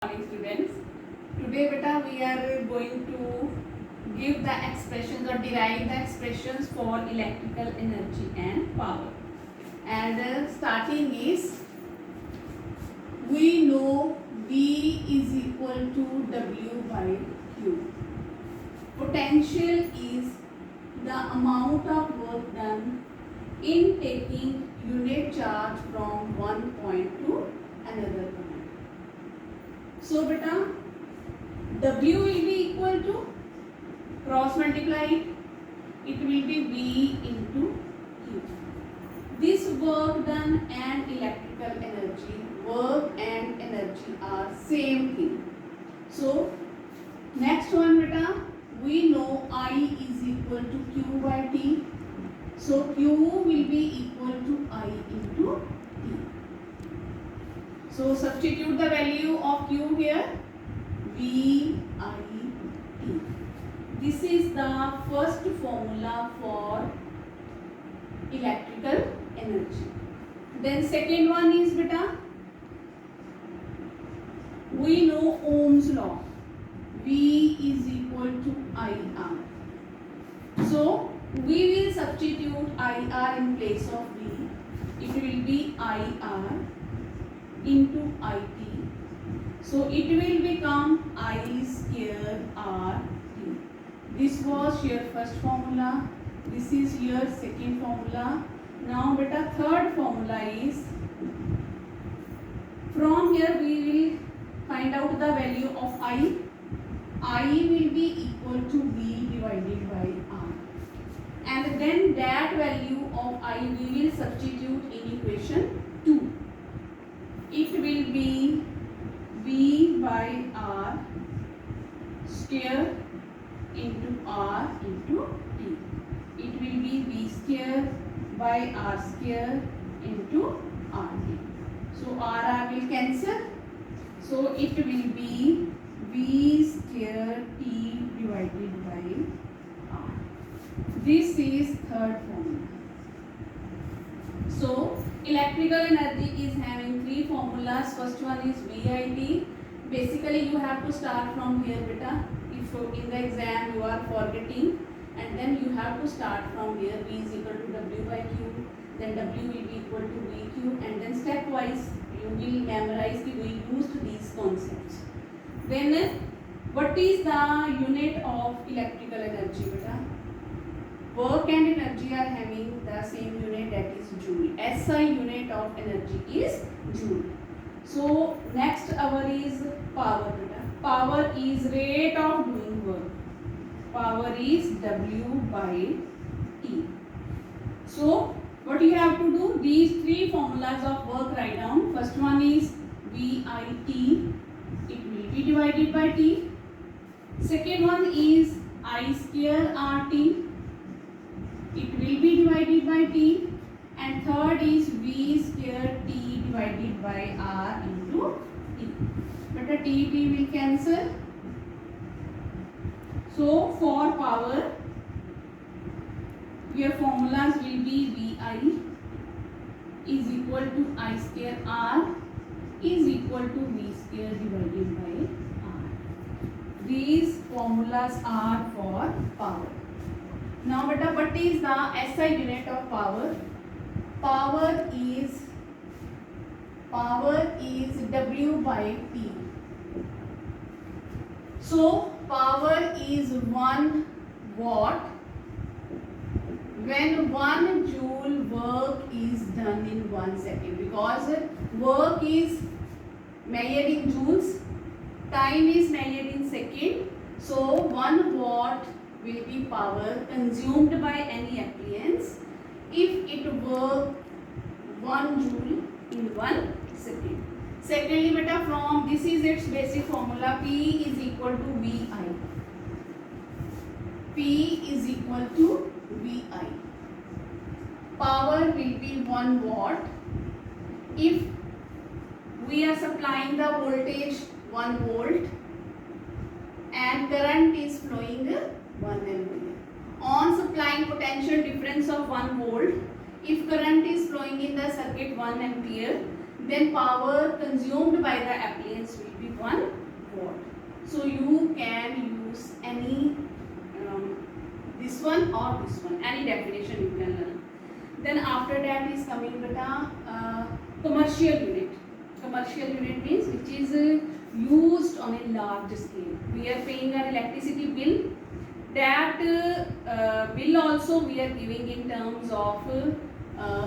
Morning students. Today beta we are going to give the expressions or derive the expressions for electrical energy and power. And starting is, we know V is equal to W by Q. Potential is the amount of work done in taking unit charge from one point to another point. So beta, W will be equal to, cross multiply it will be V into Q. This work done and electrical energy, work and energy are same thing. So next one beta, we know I is equal to Q by T. So Q will be equal to I into T. So substitute the value of Q here, V I T. This is the first formula for electrical energy. Then second one is beta, we know Ohm's law, V is equal to IR. So we will substitute IR in place of V. It will be IR into IT. So it will become I square R T. This was your first formula. This is your second formula. Now beta third formula is, from here we will find out the value of I. I will be equal to V divided by R. And then that value of I we will substitute in equation 2. It will be V by R square into R into T. It will be V square by R square into RT. So R will cancel. So it will be V square T divided by R. This is third formula. So electrical energy is having three formulas. First one is VIT. Basically you have to start from here beta. If in the exam you are forgetting, and then you have to start from here. V is equal to W by Q. Then W will be equal to VQ, and then stepwise you will memorize the we used these concepts. Then what is the unit of electrical energy beta? Work and energy are having the same unit, that is joule. SI unit of energy is joule. So next our is power beta. Power is rate of doing work. Power is W by T. So what you have to do, these three formulas of work write down. First one is VIT. It will be divided by T. Second one is I square RT. It will be divided by T. And third is V square T divided by R into T. But a T will cancel. So for power, your formulas will be VI is equal to I square R is equal to V square divided by R. These formulas are for power. Now beta, what is the SI unit of power? Power is W by T. So power is 1 watt when 1 joule work is done in 1 second, because work is measured in joules, time is measured in second. So 1 watt will be power consumed by any appliance if it work 1 joule in 1 second. Secondly beta, from this is its basic formula, P is equal to VI. P is equal to VI. Power will be 1 watt if we are supplying the voltage 1 volt and current is flowing 1 ampere. On supplying potential difference of 1 volt, if current is flowing in the circuit 1 ampere, then power consumed by the appliance will be 1 watt. So you can use any this one or this one, any definition you can learn. Then after that is coming beta commercial unit. Commercial unit means which is used on a large scale. We are paying an electricity bill. That bill also we are giving in terms of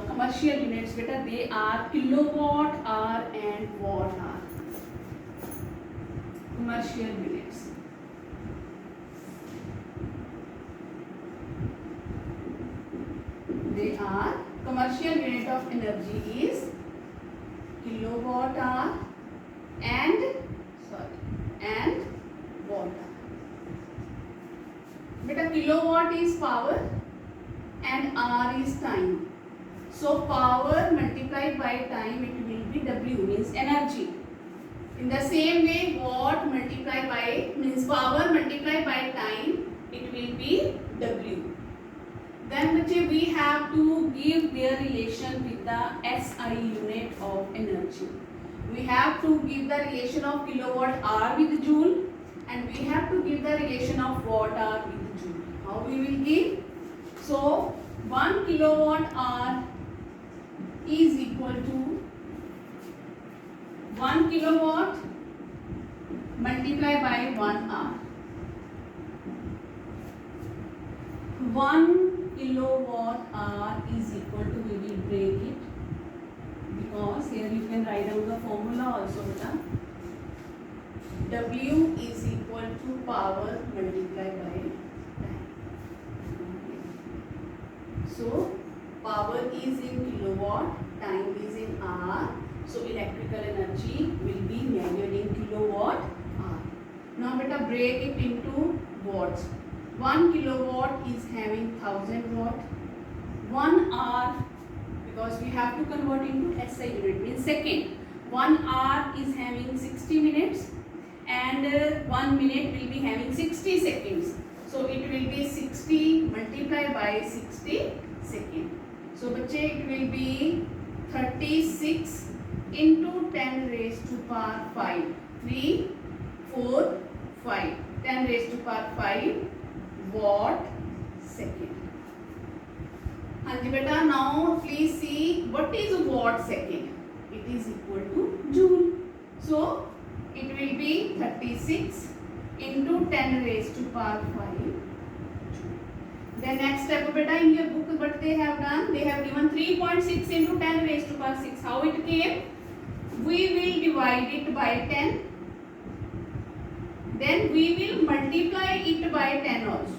commercial units. Beta, they are kilowatt hour and watt hour. Commercial units. They are commercial unit of energy is kilowatt hour and watt hour. Beta, kilowatt is power and hour is time. So power multiplied by time, it will be W, means energy. In the same way, watt multiplied by means power multiplied by time, it will be W. Then we have to give their relation with the SI unit of energy. We have to give the relation of kilowatt hour with joule, and we have to give the relation of watt hour with joule. How we will give? So 1 kilowatt hour is equal to 1 kilowatt multiplied by 1 hour. 1 kilowatt hour is equal to, we will break it, because here you can write down the formula also. W is equal to power multiplied by time. So power is in kilowatt, time is in hour. So electrical energy will be measured in kilowatt hour. Now beta, break it into watts. 1 kilowatt is having 1000 watt. 1 hour, because we have to convert into SI unit, means second. 1 hour is having 60 minutes and 1 minute will be having 60 seconds. So it will be 60 multiplied by 60 seconds. So bache, it will be 36 into 10 raised to power 5. 3, 4, 5. 10 raised to power 5 watt second. Hanji beta, now please see what is watt second. It is equal to joule. So it will be 36 into 10 raised to power 5. Then next step beta, in your book what they have done, they have given 3.6 into 10 raised to power 6. How it came? We will divide it by 10. Then we will multiply it by 10 also.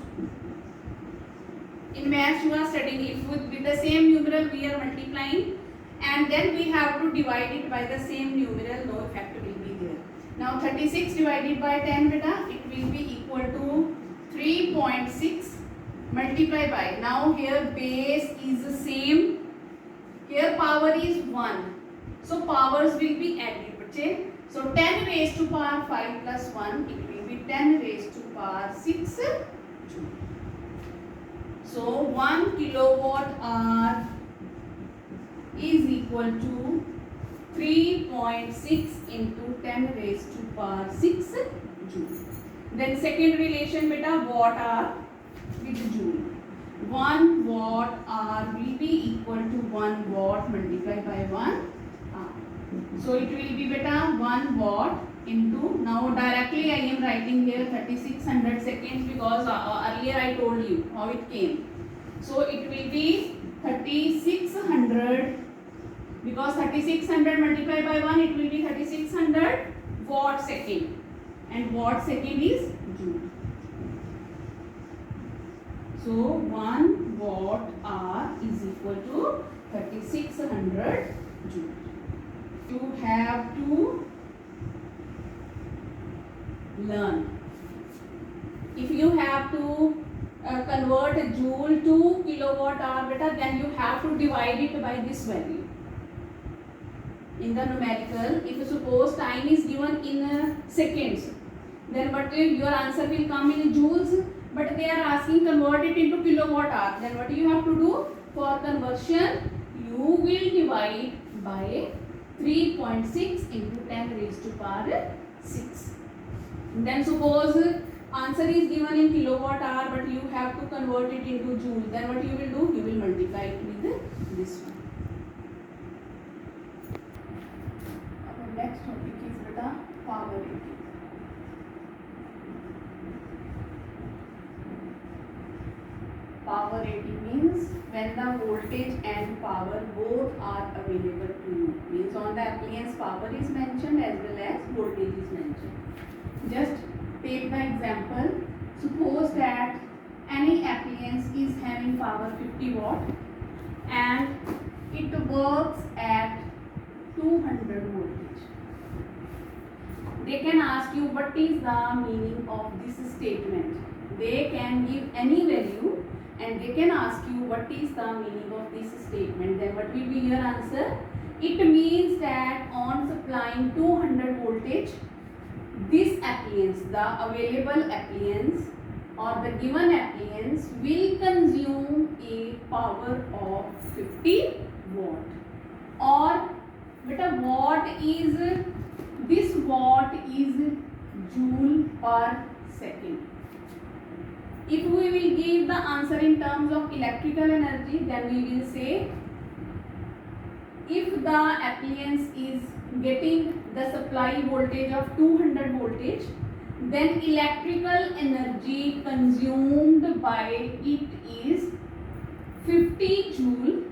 In maths you are studying, if with the same numeral we are multiplying, and then we have to divide it by the same numeral, no effect will be there. Now 36 divided by 10 beta, it will be equal to 3.6 multiplied by, now here base is the same, here power is 1, so powers will be added. So 10 raised to power 5 plus 1, it will be 10 raised to power 6 joule. So 1 kilowatt hour is equal to 3.6 into 10 raised to power 6 joule. Then second relation beta, watt hour with joule. 1 watt hour will be equal to 1 watt multiplied by 1 hour. So it will be beta 1 watt into, now directly I am writing here 3600 seconds, because earlier I told you how it came. So it will be 3600, because 3600 multiplied by 1, it will be 3600 watt second, and watt second is joule. So 1 watt hour is equal to 3600 joule. You have to learn. If you have to convert a joule to kilowatt hour beta, then you have to divide it by this value. In the numerical, if suppose time is given in seconds, then what your answer will come in joules, but they are asking convert it into kilowatt hour. Then what you have to do for conversion, you will divide by 3.6 into 10 raised to power 6. Then suppose answer is given in kilowatt hour, but you have to convert it into joule. Then what you will do? You will multiply it with this one. Our next topic is beta power rating. Power rating means when the voltage and power both are available to you. Means on the appliance power is mentioned as well as voltage is mentioned. Just take the example. Suppose that any appliance is having power 50 watt and it works at 200 voltage. They can ask you what is the meaning of this statement. They can give any value and they can ask you what is the meaning of this statement. Then what will be your answer? It means that on supplying 200 voltage, this appliance, the available appliance or the given appliance will consume a power of 50 watt. Or beta watt is, this watt is joule per second. If we will give the answer in terms of electrical energy, then we will say if the appliance is getting the supply voltage of 200 voltage, then electrical energy consumed by it is 50 joule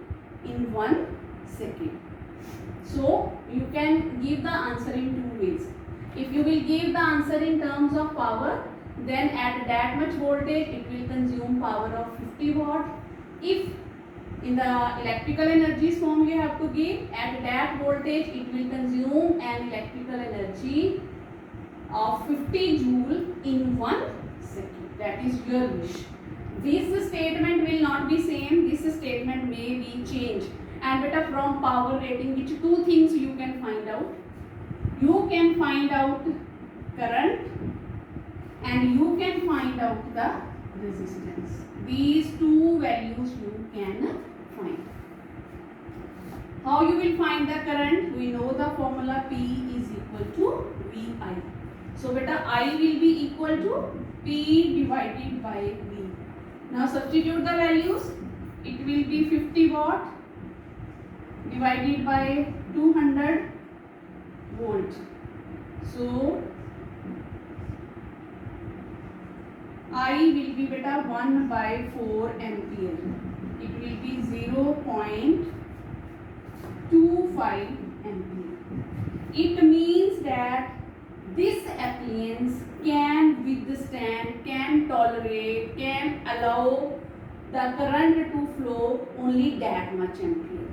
in 1 second. So you can give the answer in two ways. If you will give the answer in terms of power, then at that much voltage it will consume power of 50 watt. If in the electrical energies form you have to give, at that voltage it will consume an electrical energy of 50 joule in 1 second. That is your wish. This statement will not be same. This statement may be changed. And beta from power rating, which two things you can find out? You can find out current and you can find out the resistance. These two values you can find. How you will find the current? We know the formula P is equal to VI. So beta I will be equal to P divided by V. Now substitute the values. It will be 50 watt divided by 200 volt. So I will be beta 1 by 4 ampere. It will be 0.25 ampere. It means that this appliance can withstand, can tolerate, can allow the current to flow only that much ampere.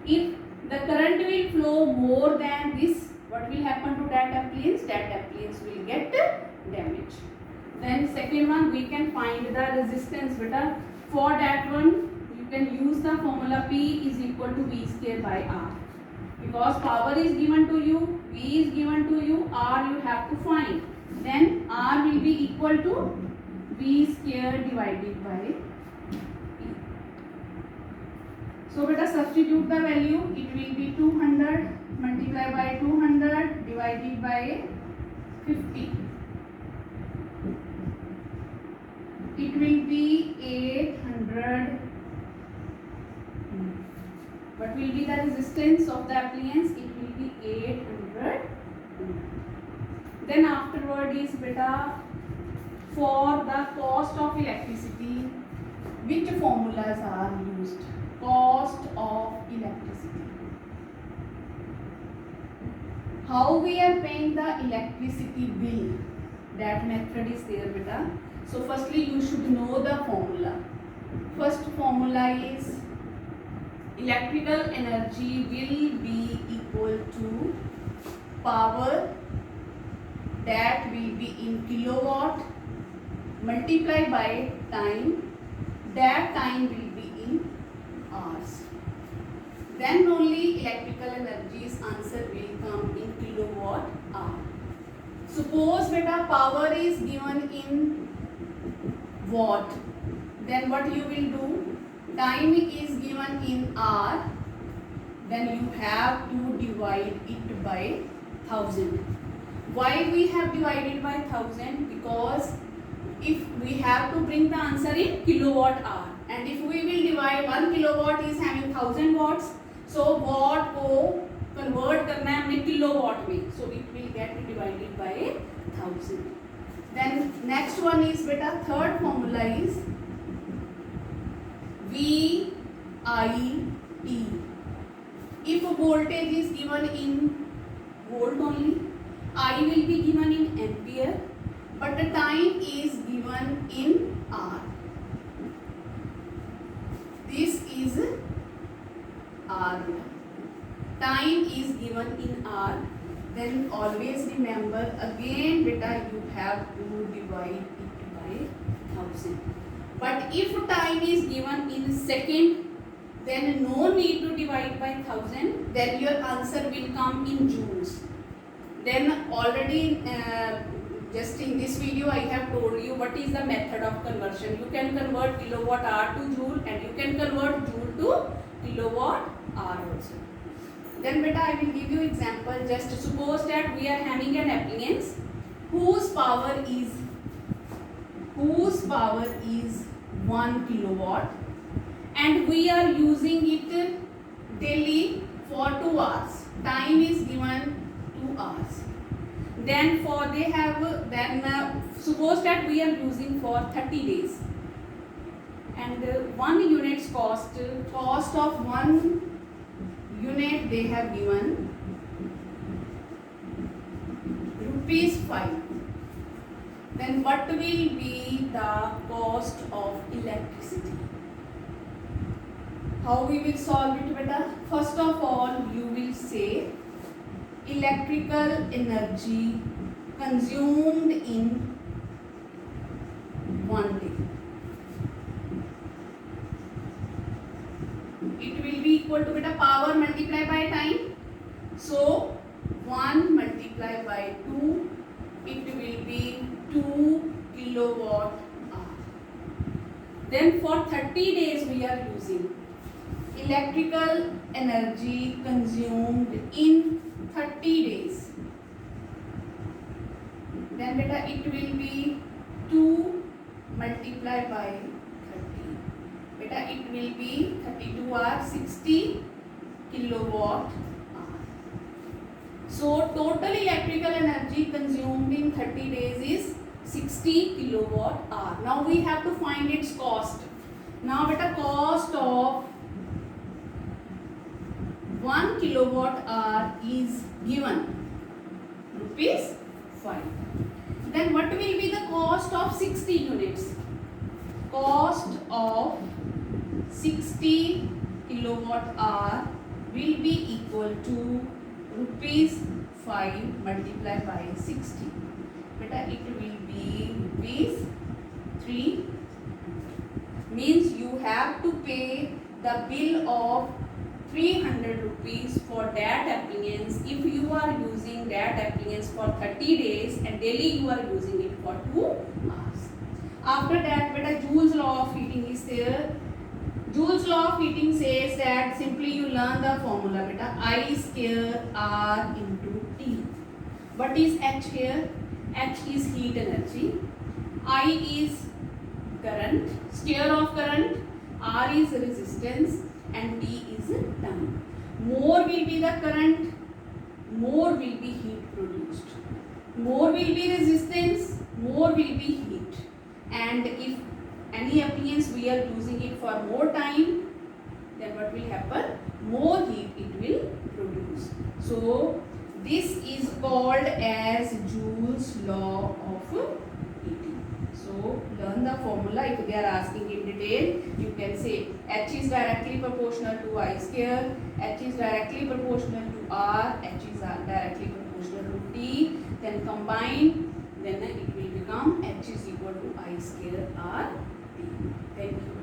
If the current will flow more than this, what will happen to that appliance? That appliance will get damaged. Then second one, we can find the resistance beta. For that one, you can use the formula P is equal to V square by R. Because power is given to you, V is given to you, R you have to find. Then R will be equal to V square divided by P. So beta substitute the value. It will be 200 multiplied by 200 divided by 50. It will be 800. What will be the resistance of the appliance? It will be 800. Then afterward is beta for the cost of electricity, which formulas are used? Cost of electricity. How we are paying the electricity bill? That method is there beta. So firstly you should know the formula. First formula is electrical energy will be equal to power, that will be in kilowatt, multiplied by time, that time will be in hours. Then only electrical energy's answer will come in kilowatt hour. Suppose beta power is given in watt, then what you will do? Time is given in hour, then you have to divide it by 1000. Why we have divided by 1000? Because if we have to bring the answer in kilowatt hour, and if we will divide 1 kilowatt is having 1000 watts, so watt को convert करना है हमने kilowatt में, so it will get divided by 1000. Then next one is beta, third formula is VIT. If voltage is given in volt only, I will be given in ampere, but the time is given in hour. This is hour. Time is given in hour. Then always remember again beta, you have to divide it by 1000. But if time is given in second, then no need to divide by 1000. Then your answer will come in joules. Then already just in this video I have told you what is the method of conversion. You can convert kilowatt hour to joule, and you can convert joule to kilowatt hour also. Then beta, I will give you example. Just suppose that we are having an appliance whose power is 1 kilowatt, and we are using it daily for 2 hours. Time is given 2 hours. Then suppose that we are using for 30 days, and 1 unit's cost of 1 unit they have given ₹5. Then what will be the cost of electricity? How we will solve it beta? First of all, you will say electrical energy consumed in 1 day. It will be equal to beta power multiplied by time. So 1 multiplied by 2, it will be 2 kilowatt hour. Then for 30 days we are using electrical energy consumed in 30 days. Then beta it will be 2 multiplied by 30. Beta it will be 32 hours, 60 kilowatt hour. So total electrical energy consumed in 30 days is 60 kilowatt hour. Now we have to find its cost. Now beta cost of 1 kilowatt hour is given ₹5. Then what will be the cost of 60 units? Cost of 60 kilowatt hour will be equal to ₹5 multiplied by 60. Beta it will be ₹3. Means you have to pay the bill of 300 rupees for that appliance if you are using that appliance for 30 days and daily you are using it for 2 hours. After that beta, Joule's law of heating is there. Joule's law of heating says that simply you learn the formula beta, I square R into T. What is H here? H is heat energy, I is current, square of current, R is resistance, and T is time. More will be the current, more will be heat produced. More will be resistance, more will be heat. And if any appliance we are using it for more time, then what will happen? More heat it will produce. So this is called as Joule's law of heating. So learn the formula. If they are asking in detail, you can say H is directly proportional to I square, H is directly proportional to R, H is directly proportional to T. Then combine, then it will become H is equal to I square R T. Thank you.